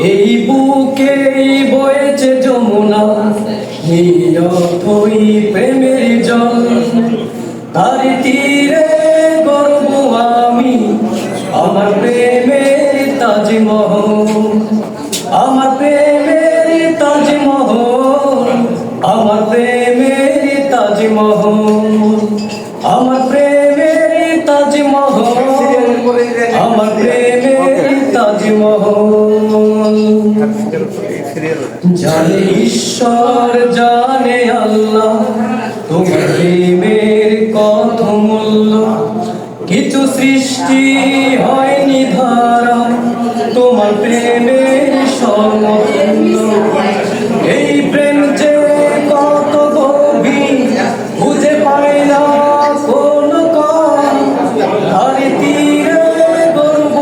এই বুকে বয়েছে যমুনা নিরথই প্রেমের জল, তার তীরে গর্ব আমি আমার প্রেমের তাজমহল, আমার প্রেমের তাজমহল, আমার প্রেমের তাজমহল, আমার প্রেমের তাজমহল, আমার প্রেমের তাজমহল। জানে ঈশ্বর জানে আল্লাহ তোমার প্রেমের কত মূল্য, কিছু সৃষ্টি হয়নি ধারা তোমার প্রেমের সমতুল্য। এই প্রেম যে কত গভীর খুঁজে পায় না কোন কম, তার তীরে গর্ব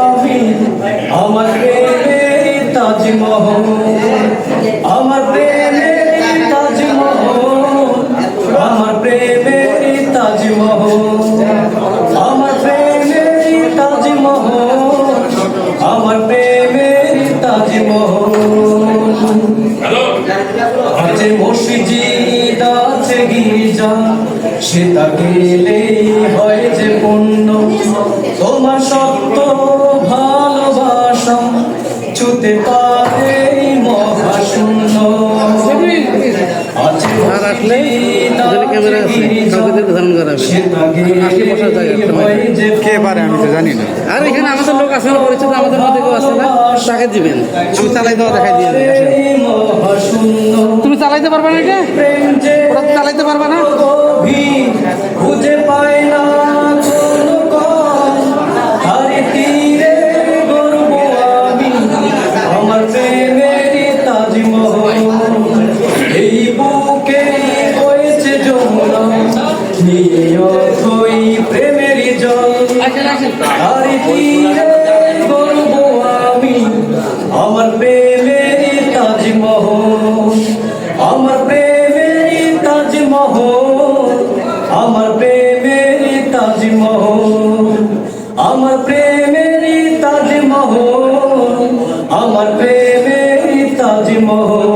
আমি আমার প্রেমের তাজমহল, আমার প্রেমের তাজমহল, আমার প্রেমের তাজমহল, আমার প্রেমের তাজমহল, আমার প্রেমের তাজমহল। আছে মসজিদ আছে গির্জা, সেটা গেলেই হয় যে পূর্ণ, তোমার সত্য ভালোবাসা ছুতে পারে মহাশূন্য। আছে কে পারে আমি তো জানি না। আর এখানে আমাদের লোক আছে না, পরিচিত আমাদের মধ্যে কেউ আছে না, তাকে দিবেন। আমি চালাই দেওয়া দেখাই দিয়ে তুমি চালাইতে পারবে না, এটা ওরা চালাইতে পারবে না। খুঁজে পায় না আমার প্রেমের তাজমহল। এই বুকে বয়েছে যমুনা নিরথই প্রেমের জল, আর তীরে গর্ব আমি আমার প্রেমের তাজমহল, আমার প্রেমের তাজমহল, আমার প্রেমের তাজমহল, আমার প্রেমের তাজমহল, আমার প্রেমের তাজমহল।